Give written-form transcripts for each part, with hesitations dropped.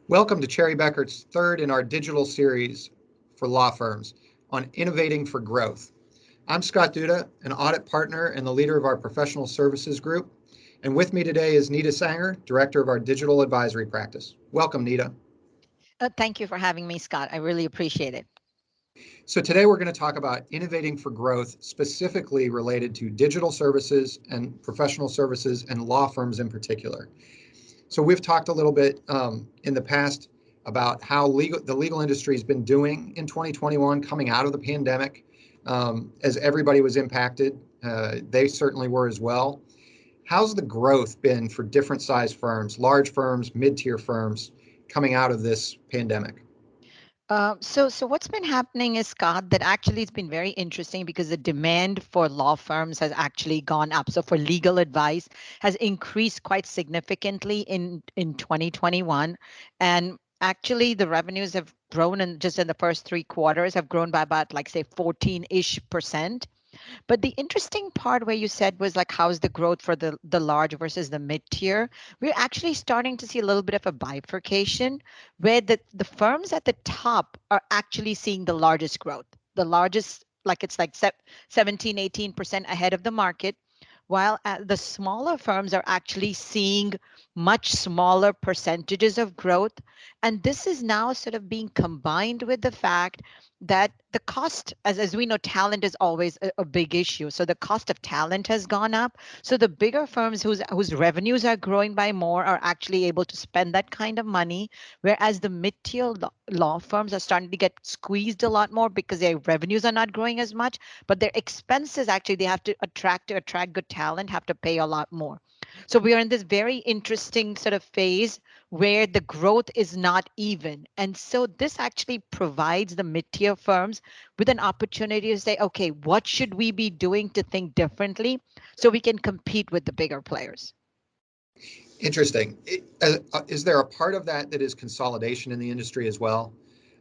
Welcome to Cherry Bekaert's third in our digital series for law firms on innovating for growth. I'm Scott Duda, an audit partner and the leader of our professional services group. And with me today is Nita Sanger, director of our digital advisory practice. Welcome, Nita. Thank you for having me, Scott. I really appreciate it. So today we're going to talk about innovating for growth, specifically related to digital services and professional services and law firms in particular. So we've talked a little bit in the past about how the legal industry has been doing in 2021 coming out of the pandemic. As everybody was impacted, they certainly were as well. How's the growth been for different size firms, large firms, mid-tier firms coming out of this pandemic? So what's been happening is, Scott, that actually it's been very interesting because the demand for law firms has actually gone up. So for legal advice has increased quite significantly in 2021, and actually the revenues have grown in just in the first 3 quarters have grown by about like say 14-ish%. But the interesting part where you said was like, how's the growth for the large versus the mid tier? We're actually starting to see a little bit of a bifurcation where the firms at the top are actually seeing the largest growth. The largest, like it's like 17, 18% ahead of the market, while the smaller firms are actually seeing much smaller percentages of growth. And this is now sort of being combined with the fact that the cost, as we know, talent is always a big issue. So the cost of talent has gone up. So the bigger firms whose revenues are growing by more are actually able to spend that kind of money, whereas the mid-tier law firms are starting to get squeezed a lot more because their revenues are not growing as much, but their expenses actually they have to attract good talent, have to pay a lot more. So we are in this very interesting sort of phase where the growth is not even. And so this actually provides the mid-tier firms with an opportunity to say, okay, what should we be doing to think differently so we can compete with the bigger players? Interesting. Is there a part of that that is consolidation in the industry as well?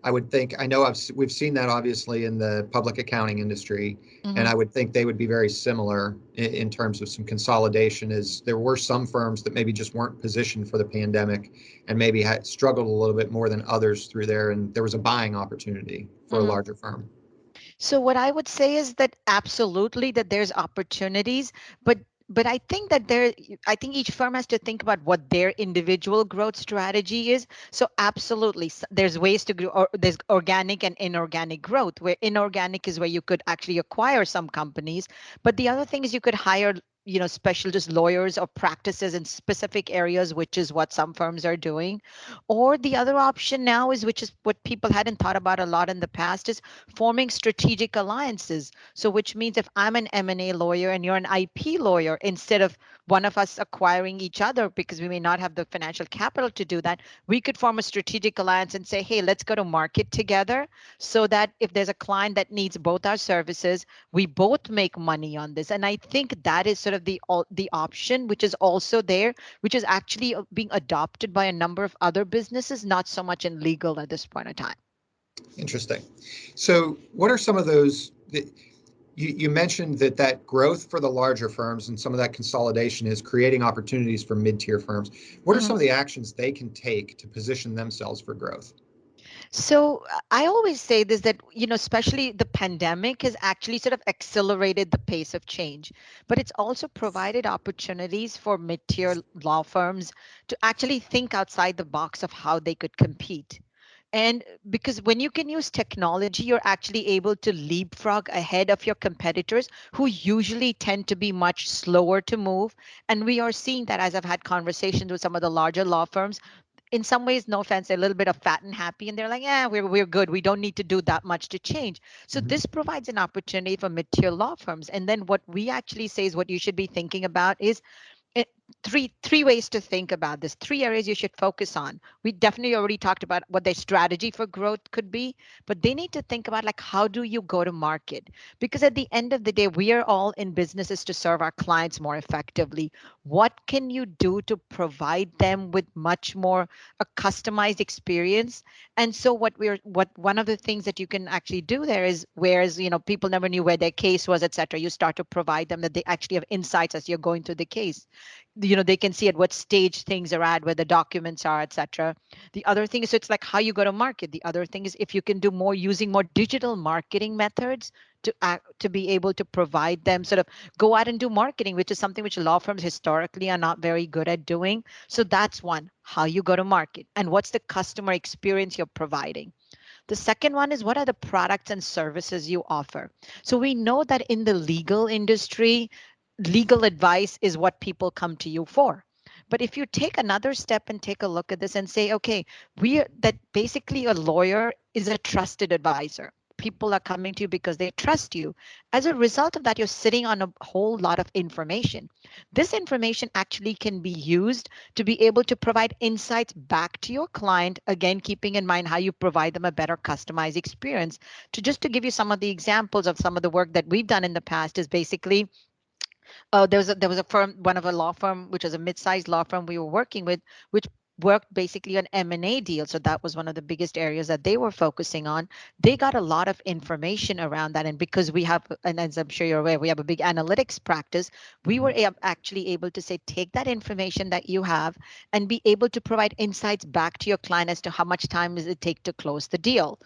I would think, I know we've seen that obviously in the public accounting industry, and I would think they would be very similar in terms of some consolidation, as there were some firms that maybe just weren't positioned for the pandemic and maybe had struggled a little bit more than others through there, and there was a buying opportunity for a Mm-hmm. larger firm. So what I would say is that absolutely that there's opportunities, but I think each firm has to think about what their individual growth strategy is. So absolutely there's ways to grow, or there's organic and inorganic growth, where inorganic is where you could actually acquire some companies, but the other thing is you could hire specialist lawyers or practices in specific areas, which is what some firms are doing. Or the other option now is, which is what people hadn't thought about a lot in the past, is forming strategic alliances. So which means if I'm an M&A lawyer and you're an IP lawyer, instead of one of us acquiring each other because we may not have the financial capital to do that, we could form a strategic alliance and say, hey, let's go to market together, so that if there's a client that needs both our services, we both make money on this. And I think that is sort of the option which is also there, which is actually being adopted by a number of other businesses, not so much in legal at this point in time. Interesting. So what are some of those that you mentioned that growth for the larger firms and some of that consolidation is creating opportunities for mid-tier firms. What are some of the actions they can take to position themselves for growth? So I always say this, that, especially the pandemic has actually sort of accelerated the pace of change, but it's also provided opportunities for mid-tier law firms to actually think outside the box of how they could compete. And because when you can use technology, you're actually able to leapfrog ahead of your competitors who usually tend to be much slower to move. And we are seeing that, as I've had conversations with some of the larger law firms. In some ways, no offense, they're a little bit of fat and happy, and they're like, yeah, we're good. We don't need to do that much to change. So Mhm. this provides an opportunity for mid-tier law firms. And then what we actually say is what you should be thinking about is it, three ways to think about this, three areas you should focus on. We definitely already talked about what their strategy for growth could be, but they need to think about, like, how do you go to market? Because at the end of the day, we are all in businesses to serve our clients more effectively. What can you do to provide them with much more a customized experience? And so what one of the things that you can actually do there is, whereas people never knew where their case was, etc., you start to provide them that they actually have insights as you're going through the case. they can see at what stage things are at, where the documents are, etc. The other thing is, so it's like how you go to market. The other thing is if you can do more using more digital marketing methods to be able to provide them, sort of go out and do marketing, which is something which law firms historically are not very good at doing. So that's one, how you go to market and what's the customer experience you're providing. The second one is what are the products and services you offer? So we know that in the legal industry, legal advice is what people come to you for. But if you take another step and take a look at this and say, okay, that basically a lawyer is a trusted advisor. People are coming to you because they trust you. As a result of that, you're sitting on a whole lot of information. This information actually can be used to be able to provide insights back to your client, again keeping in mind how you provide them a better customized experience. To give you some of the examples of some of the work that we've done in the past is basically, there was a firm, one of a law firm, which was a mid-sized law firm we were working with, which worked basically on M&A deals. So that was one of the biggest areas that they were focusing on. They got a lot of information around that. And because we have, and as I'm sure you're aware, we have a big analytics practice, we were actually able to say, take that information that you have and be able to provide insights back to your client as to how much time does it take to close the deal.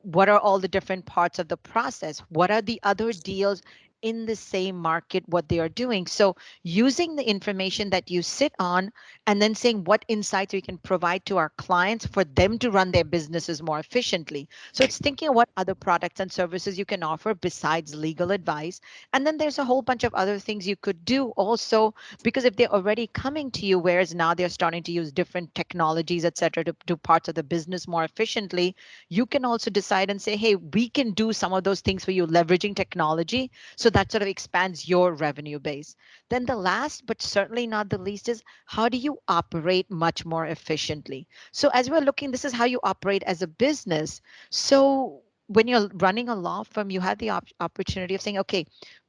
What are all the different parts of the process? What are the other deals in the same market, what they are doing? So using the information that you sit on and then saying what insights we can provide to our clients for them to run their businesses more efficiently. So it's thinking of what other products and services you can offer besides legal advice. And then there's a whole bunch of other things you could do also, because if they're already coming to you, whereas now they're starting to use different technologies, et cetera, to do parts of the business more efficiently, you can also decide and say, hey, we can do some of those things for you, leveraging technology. So that sort of expands your revenue base. Then the last, but certainly not the least, is how do you operate much more efficiently? So as we're looking, this is how you operate as a business. So when you're running a law firm, you have the opportunity of saying, okay,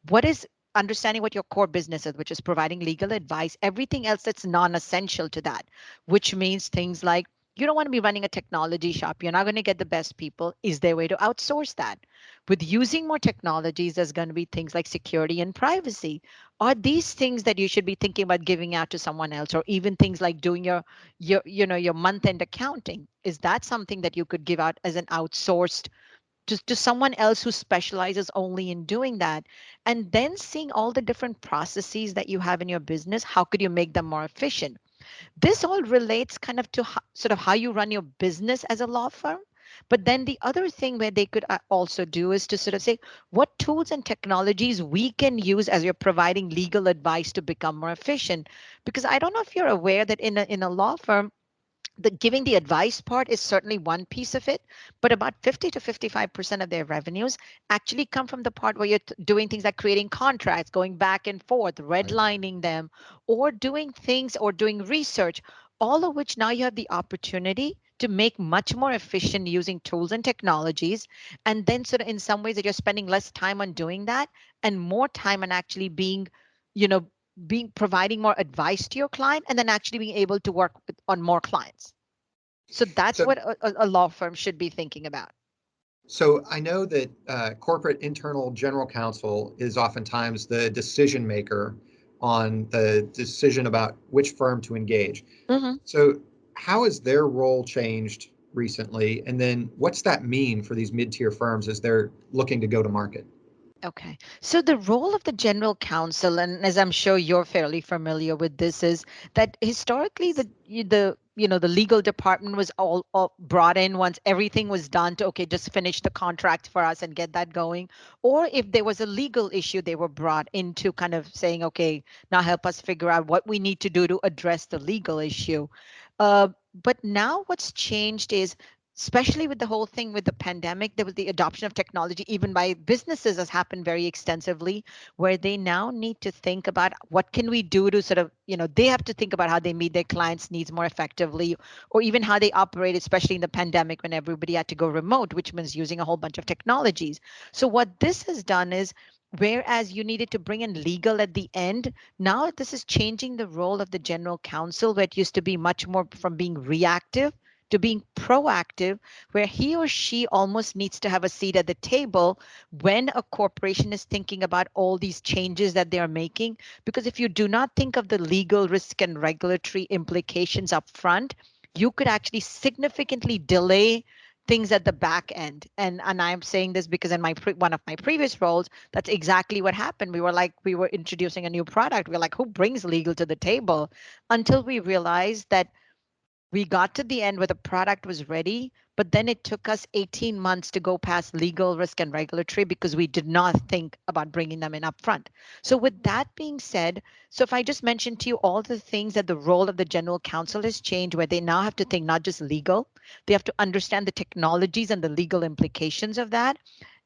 what is understanding what your core business is, which is providing legal advice, everything else that's non-essential to that, which means things like you don't want to be running a technology shop. You're not going to get the best people. Is there a way to outsource that? With using more technologies, there's going to be things like security and privacy. Are these things that you should be thinking about giving out to someone else, or even things like doing your month-end accounting? Is that something that you could give out as an outsourced to someone else who specializes only in doing that? And then seeing all the different processes that you have in your business, how could you make them more efficient? This all relates kind of to sort of how you run your business as a law firm. But then the other thing where they could also do is to sort of say what tools and technologies we can use as you're providing legal advice to become more efficient. Because I don't know if you're aware that in a law firm, the giving the advice part is certainly one piece of it, but about 50 to 55% of their revenues actually come from the part where you're doing things like creating contracts, going back and forth, redlining them, or doing things or doing research, all of which now you have the opportunity to make much more efficient using tools and technologies. And then sort of in some ways that you're spending less time on doing that and more time on actually you know, being providing more advice to your client and then actually being able to work on more clients. So that's So, what a law firm should be thinking about. so I know that corporate internal general counsel is oftentimes the decision maker on the decision about which firm to engage. Mm-hmm. So how has their role changed recently? And then what's that mean for these mid-tier firms as they're looking to go to market? Okay. So the role of the general counsel, and as I'm sure you're fairly familiar with this, is that historically the legal department was all brought in once everything was done to, okay, just finish the contract for us and get that going. Or if there was a legal issue, they were brought into kind of saying, okay, now help us figure out what we need to do to address the legal issue. But now what's changed is, especially with the whole thing with the pandemic, there was the adoption of technology even by businesses has happened very extensively, where they now need to think about what can we do to sort of, they have to think about how they meet their clients' needs more effectively, or even how they operate, especially in the pandemic when everybody had to go remote, which means using a whole bunch of technologies. So what this has done is, whereas you needed to bring in legal at the end, now this is changing the role of the general counsel, where it used to be much more from being reactive to being proactive, where he or she almost needs to have a seat at the table when a corporation is thinking about all these changes that they are making. Because if you do not think of the legal risk and regulatory implications up front, you could actually significantly delay things at the back end. And I'm saying this because in one of my previous roles, that's exactly what happened. We were introducing a new product. We're like, who brings legal to the table? Until we realized that we got to the end where the product was ready, but then it took us 18 months to go past legal risk and regulatory because we did not think about bringing them in upfront. So with that being said, so if I just mentioned to you all the things that the role of the general counsel has changed, where they now have to think not just legal, they have to understand the technologies and the legal implications of that,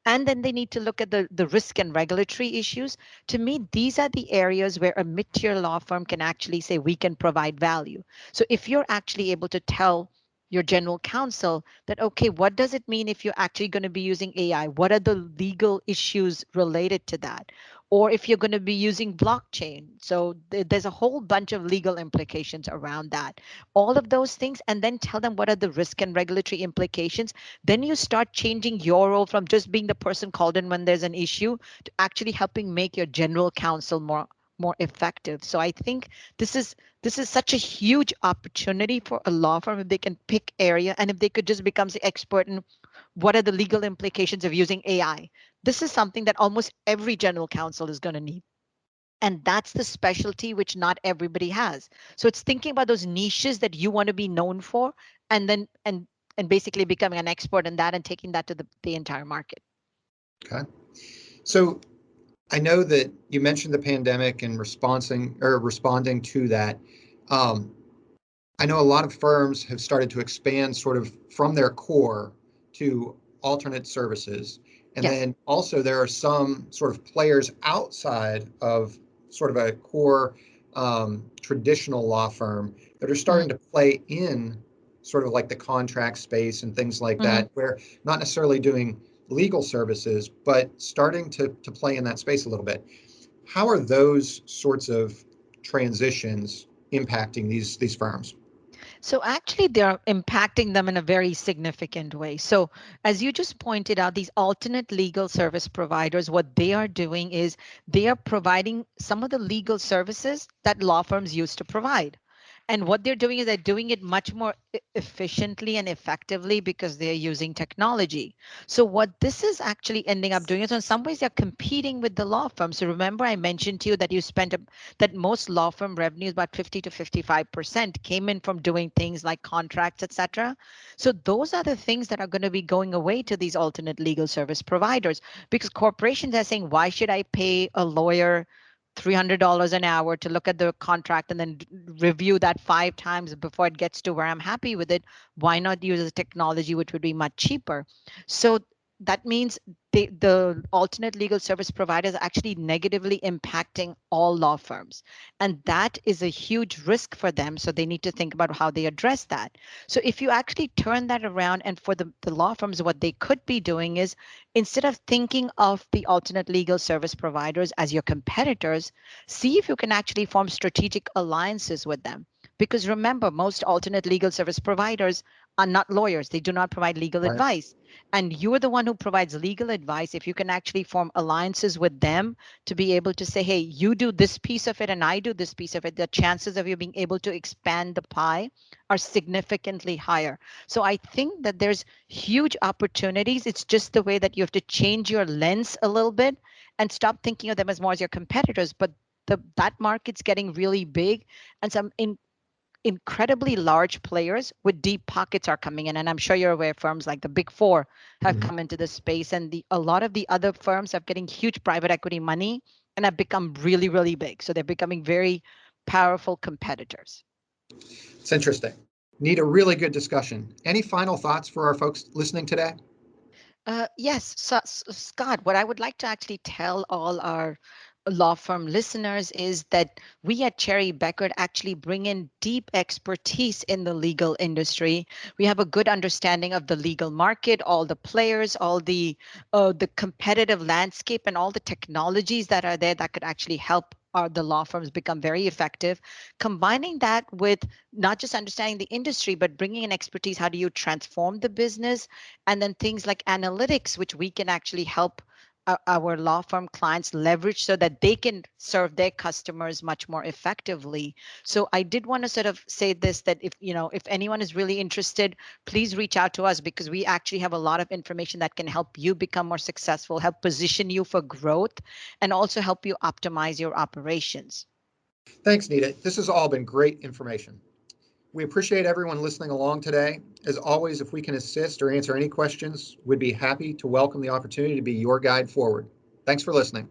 and then they need to look at the risk and regulatory issues. To me, these are the areas where a mid-tier law firm can actually say we can provide value. So if you're actually able to tell your general counsel that, okay, what does it mean if you're actually going to be using AI? What are the legal issues related to that? Or if you're going to be using blockchain. So there's a whole bunch of legal implications around that. All of those things, and then tell them what are the risk and regulatory implications. Then you start changing your role from just being the person called in when there's an issue to actually helping make your general counsel more effective. So I think this is such a huge opportunity for a law firm if they can pick area and if they could just become the expert in what are the legal implications of using AI. This is something that almost every general counsel is going to need. And that's the specialty which not everybody has. So it's thinking about those niches that you want to be known for, and then and basically becoming an expert in that and taking that to the entire market. Okay. So I know that you mentioned the pandemic and responding to that. I know a lot of firms have started to expand sort of from their core to alternate services. And Yes. then also there are some sort of players outside of sort of a core traditional law firm that are starting to play in sort of like the contract space and things like that, where not necessarily doing legal services, but starting to play in that space a little bit. How are those sorts of transitions impacting these firms? So actually, they're impacting them in a very significant way. So as you just pointed out, these alternate legal service providers, what they are doing is they are providing some of the legal services that law firms used to provide. And what they're doing is they're doing it much more efficiently and effectively because they're using technology. So what this is actually ending up doing is in some ways they're competing with the law firm. So remember I mentioned to you that that most law firm revenues, about 50 to 55%, came in from doing things like contracts, etc. So those are the things that are going to be going away to these alternate legal service providers because corporations are saying, why should I pay a lawyer $300 an hour to look at the contract and then review that 5 times before it gets to where I'm happy with it? Why not use a technology which would be much cheaper? So that means the alternate legal service providers are actually negatively impacting all law firms. And that is a huge risk for them. So they need to think about how they address that. So if you actually turn that around, and for the law firms, what they could be doing is instead of thinking of the alternate legal service providers as your competitors, see if you can actually form strategic alliances with them. Because remember, most alternate legal service providers are not lawyers. They do not provide legal Right. advice. And you're the one who provides legal advice. If you can actually form alliances with them to be able to say, hey, you do this piece of it and I do this piece of it, the chances of you being able to expand the pie are significantly higher. So I think that there's huge opportunities. It's just the way that you have to change your lens a little bit and stop thinking of them as more as your competitors. But that market's getting really big, and some incredibly large players with deep pockets are coming in. And I'm sure you're aware firms like the Big Four have come into this space, and a lot of the other firms are getting huge private equity money and have become really, really big. So they're becoming very powerful competitors. It's interesting. Need a really good discussion. Any final thoughts for our folks listening today? Yes, so, Scott, what I would like to actually tell all our law firm listeners is that we at Cherry Bekaert actually bring in deep expertise in the legal industry. We have a good understanding of the legal market, all the players, all the competitive landscape, and all the technologies that are there that could actually help the law firms become very effective. Combining that with not just understanding the industry, but bringing in expertise, how do you transform the business? And then things like analytics, which we can actually help our law firm clients leverage so that they can serve their customers much more effectively. So I did want to sort of say this, that if anyone is really interested, please reach out to us, because we actually have a lot of information that can help you become more successful, help position you for growth, and also help you optimize your operations. Thanks, Nita. This has all been great information. We appreciate everyone listening along today. As always, if we can assist or answer any questions, we'd be happy to welcome the opportunity to be your guide forward. Thanks for listening.